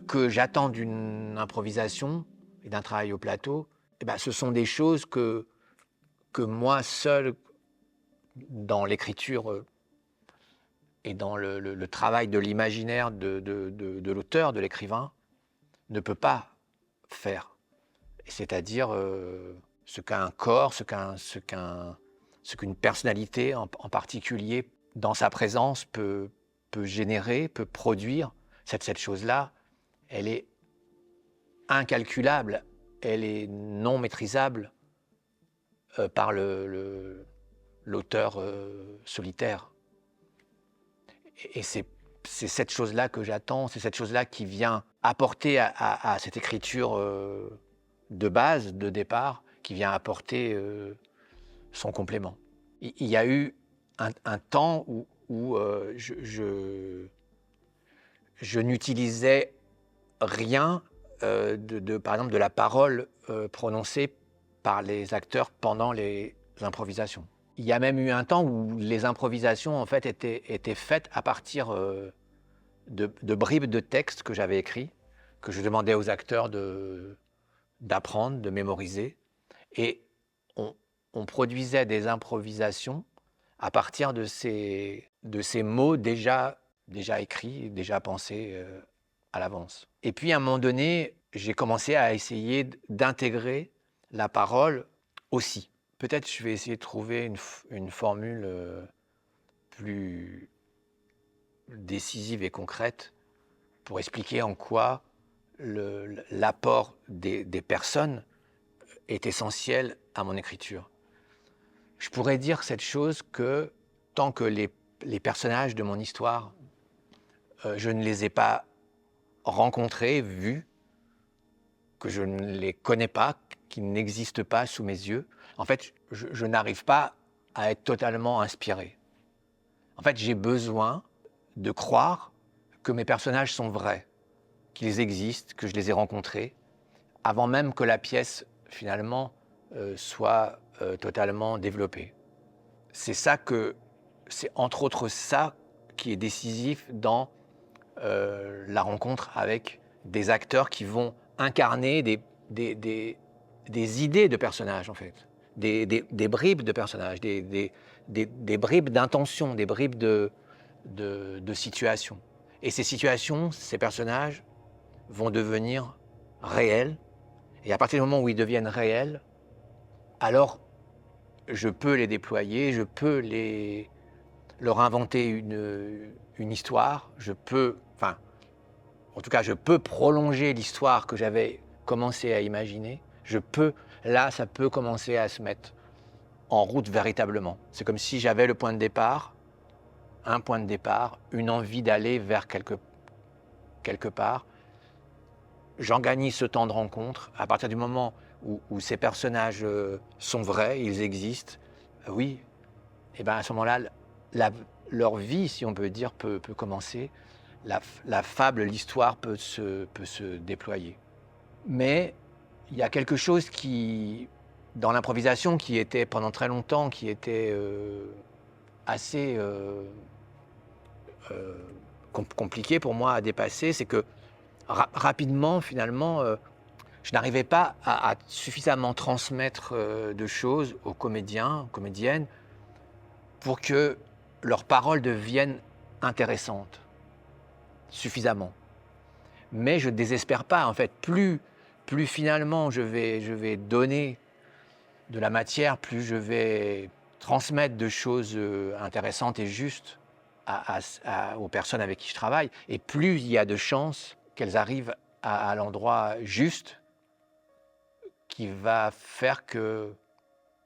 que j'attends d'une improvisation et d'un travail au plateau, eh ben, ce sont des choses que moi seul, dans l'écriture, et dans le travail de l'imaginaire de l'auteur, de l'écrivain, ne peut pas faire. C'est-à-dire, ce qu'un corps, ce qu'une personnalité en particulier, dans sa présence, peut générer, peut produire. Cette chose-là, elle est incalculable, elle est non maîtrisable, par l'auteur, solitaire. Et c'est cette chose-là que j'attends, c'est cette chose-là qui vient apporter à cette écriture, de base, de départ, qui vient apporter, son complément. Il y a eu un temps où je n'utilisais rien, par exemple, de la parole, prononcée par les acteurs pendant les improvisations. Il y a même eu un temps où les improvisations, en fait, étaient faites à partir, de bribes de textes que j'avais écrits, que je demandais aux acteurs d'apprendre, de mémoriser. Et on produisait des improvisations à partir de ces mots déjà écrits, déjà pensés, à l'avance. Et puis, à un moment donné, j'ai commencé à essayer d'intégrer la parole aussi. Peut-être je vais essayer de trouver une formule, plus décisive et concrète pour expliquer en quoi l'apport des personnes est essentiel à mon écriture. Je pourrais dire cette chose que tant que les personnages de mon histoire, je ne les ai pas rencontrés, vus, que je ne les connais pas, qu'ils n'existent pas sous mes yeux, en fait, je n'arrive pas à être totalement inspiré. En fait, j'ai besoin de croire que mes personnages sont vrais, qu'ils existent, que je les ai rencontrés, avant même que la pièce, finalement, soit totalement développée. C'est entre autres ça qui est décisif dans la rencontre avec des acteurs qui vont incarner des idées de personnages, en fait, des bribes de personnages, des bribes d'intention, des bribes de situations. Et ces situations, ces personnages vont devenir réels. Et à partir du moment où ils deviennent réels, alors je peux les déployer, je peux leur inventer une histoire, en tout cas, je peux prolonger l'histoire que j'avais commencé à imaginer. Là, ça peut commencer à se mettre en route véritablement. C'est comme si j'avais le point de départ, un point de départ, une envie d'aller vers quelque part. J'organise ce temps de rencontre. À partir du moment où ces personnages sont vrais, ils existent, oui, et bien à ce moment-là, leur vie, si on peut dire, peut commencer. La fable, l'histoire peut se déployer. Mais il y a quelque chose dans l'improvisation, qui était pendant très longtemps, qui était assez compliqué pour moi à dépasser, c'est que rapidement, finalement, je n'arrivais pas à suffisamment transmettre de choses aux comédiens, aux comédiennes, pour que leurs paroles deviennent intéressantes, suffisamment. Mais je ne désespère pas, en fait. Plus finalement je vais donner de la matière, plus je vais transmettre de choses intéressantes et justes aux personnes avec qui je travaille, et plus il y a de chances qu'elles arrivent à l'endroit juste, qui va faire que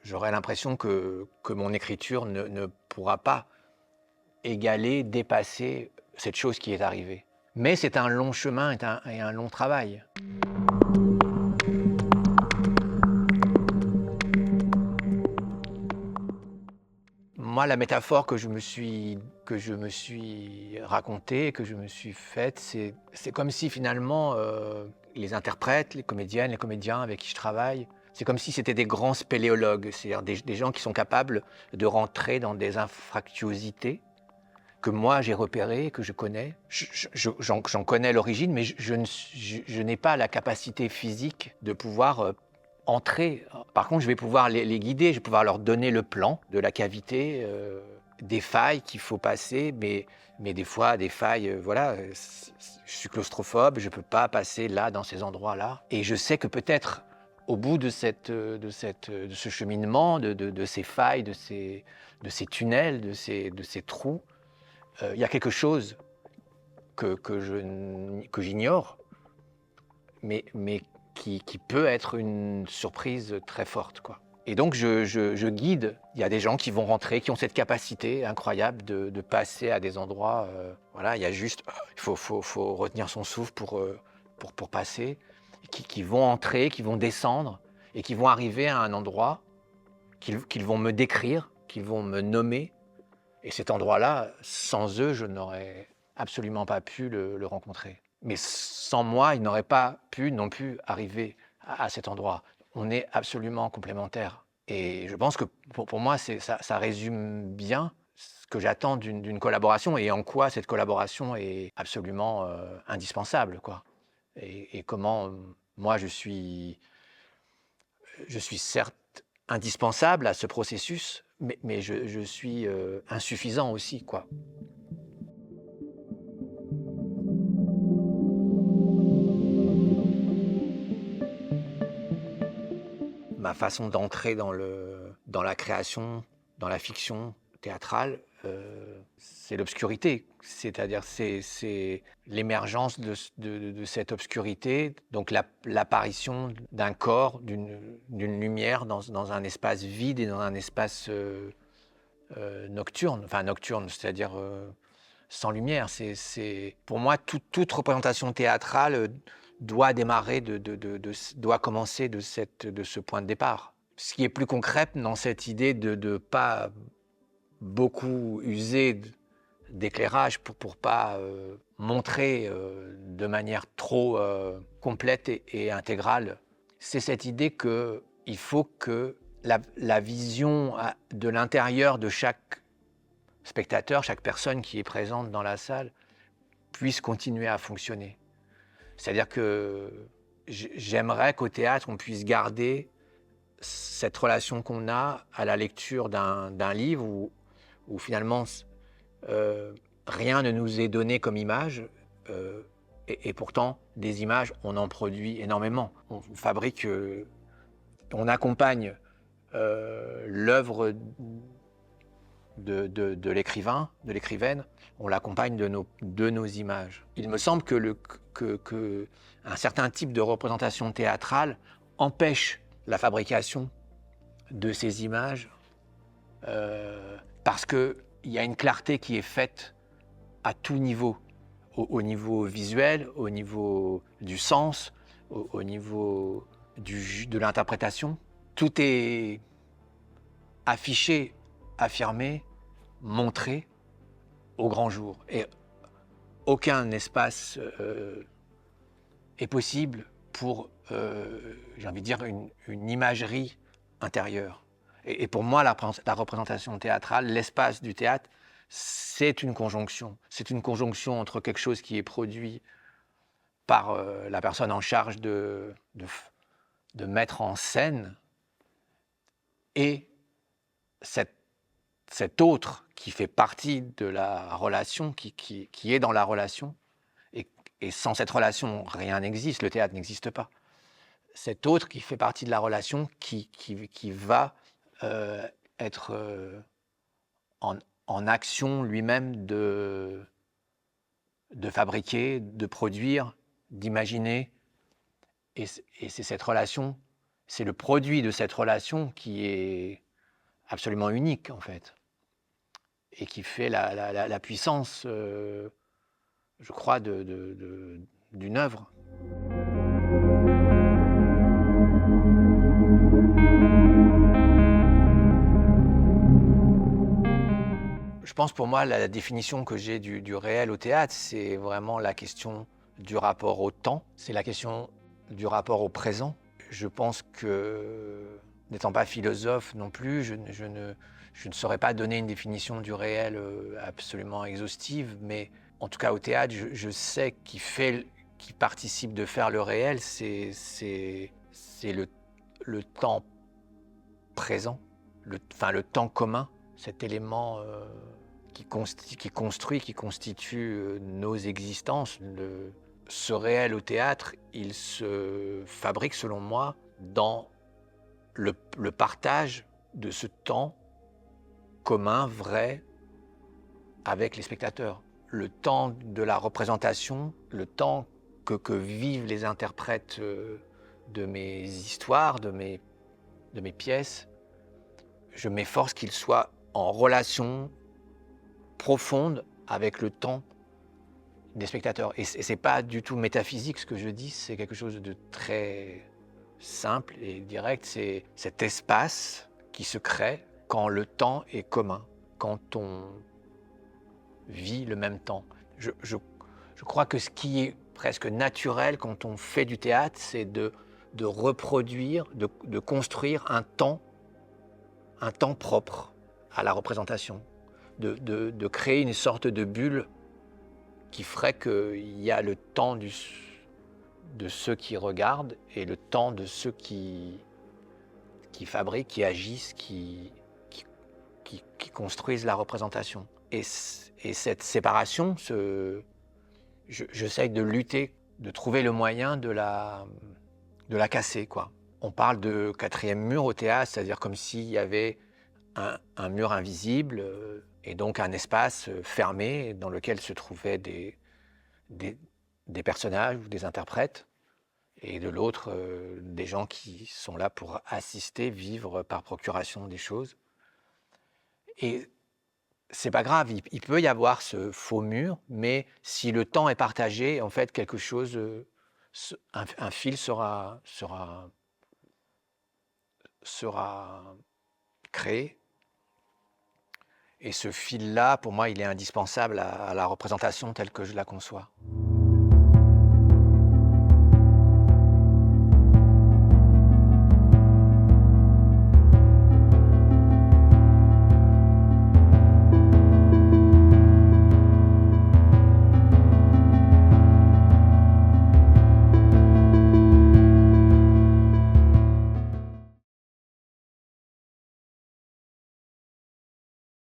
j'aurai l'impression que mon écriture ne pourra pas égaler, dépasser cette chose qui est arrivée. Mais c'est un long chemin et un long travail. Moi, la métaphore que je me suis racontée, que je me suis faite, c'est comme si finalement les interprètes, les comédiennes, les comédiens avec qui je travaille, c'est comme si c'était des grands spéléologues, c'est-à-dire des gens qui sont capables de rentrer dans des anfractuosités, que moi j'ai repéré, que je connais. J'en connais l'origine, mais je n'ai pas la capacité physique de pouvoir entrer. Par contre, je vais pouvoir les guider, je vais pouvoir leur donner le plan de la cavité, des failles qu'il faut passer, mais des fois, des failles, voilà, je suis claustrophobe, je ne peux pas passer là, dans ces endroits-là. Et je sais que peut-être, au bout de ce cheminement, de ces failles, de ces tunnels, de ces trous, il y a quelque chose que j'ignore, mais qui peut être une surprise très forte, quoi. Et donc je guide. Il y a des gens qui vont rentrer, qui ont cette capacité incroyable de passer à des endroits. Voilà, il y a juste, il faut retenir son souffle pour passer. Qui vont entrer, qui vont descendre et qui vont arriver à un endroit qu'ils vont me décrire, qu'ils vont me nommer. Et cet endroit-là, sans eux, je n'aurais absolument pas pu le rencontrer. Mais sans moi, il n'aurait pas pu non plus arriver à cet endroit. On est absolument complémentaires. Et je pense que pour moi, ça résume bien ce que j'attends d'une collaboration et en quoi cette collaboration est absolument indispensable, quoi. Et comment moi, je suis certes indispensable à ce processus, mais je suis insuffisant aussi, quoi. Ma façon d'entrer dans la création, dans la fiction théâtrale, c'est l'obscurité. C'est-à-dire c'est l'émergence de cette obscurité, donc l'apparition d'un corps, d'une lumière dans un espace vide et dans un espace nocturne, enfin nocturne, c'est-à-dire sans lumière. Pour moi, toute représentation théâtrale doit démarrer, doit commencer de ce point de départ. Ce qui est plus concret dans cette idée de ne pas beaucoup user d'éclairage pour pas montrer de manière trop complète et intégrale, c'est cette idée qu'il faut que la vision de l'intérieur de chaque spectateur, chaque personne qui est présente dans la salle, puisse continuer à fonctionner. C'est-à-dire que j'aimerais qu'au théâtre, on puisse garder cette relation qu'on a à la lecture d'un livre où finalement rien ne nous est donné comme image, et pourtant des images, on en produit énormément. On fabrique, on accompagne l'œuvre de l'écrivain, de l'écrivaine, on l'accompagne de nos images. Il me semble que un certain type de représentation théâtrale empêche la fabrication de ces images parce qu'il y a une clarté qui est faite à tout niveau, au niveau visuel, au niveau du sens, au niveau de l'interprétation. Tout est affiché, affirmé, montré au grand jour. Et aucun espace est possible pour, j'ai envie de dire, une imagerie intérieure. Et pour moi, la représentation théâtrale, l'espace du théâtre, c'est une conjonction. C'est une conjonction entre quelque chose qui est produit par la personne en charge de mettre en scène et cet autre qui fait partie de la relation, qui est dans la relation. Et sans cette relation, rien n'existe, le théâtre n'existe pas. Cet autre qui fait partie de la relation, qui va être en action lui-même de fabriquer, de produire, d'imaginer. Et c'est cette relation, c'est le produit de cette relation qui est absolument unique, en fait. Et qui fait la puissance, je crois, d'une œuvre. Je pense pour moi, la définition que j'ai du réel au théâtre, c'est vraiment la question du rapport au temps, c'est la question du rapport au présent. Je pense que n'étant pas philosophe non plus, je ne saurais pas donner une définition du réel absolument exhaustive, mais en tout cas au théâtre, je sais qui participe de faire le réel, c'est le temps présent, enfin le temps commun, cet élément qui construit, qui constitue nos existences. Ce réel au théâtre, il se fabrique selon moi dans le partage de ce temps commun, vrai, avec les spectateurs. Le temps de la représentation, le temps que vivent les interprètes de mes histoires, de mes pièces, je m'efforce qu'il soit en relation profonde avec le temps des spectateurs. Et c'est pas du tout métaphysique ce que je dis, c'est quelque chose de très simple et direct. C'est cet espace qui se crée quand le temps est commun, quand on vit le même temps. Je crois que ce qui est presque naturel quand on fait du théâtre, c'est de reproduire, de construire un temps propre à la représentation, de créer une sorte de bulle qui ferait qu'il y a le temps de ceux qui regardent et le temps de ceux qui fabriquent, qui agissent, qui construisent la représentation. Et cette séparation, j'essaye de lutter, de trouver le moyen de la casser, quoi. On parle de quatrième mur au théâtre, c'est-à-dire comme s'il y avait un mur invisible et donc un espace fermé dans lequel se trouvaient des personnages ou des interprètes, et de l'autre, des gens qui sont là pour assister, vivre par procuration des choses. Et c'est pas grave, il peut y avoir ce faux mur, mais si le temps est partagé, en fait, quelque chose, un fil sera créé. Et ce fil-là, pour moi, il est indispensable à la représentation telle que je la conçois.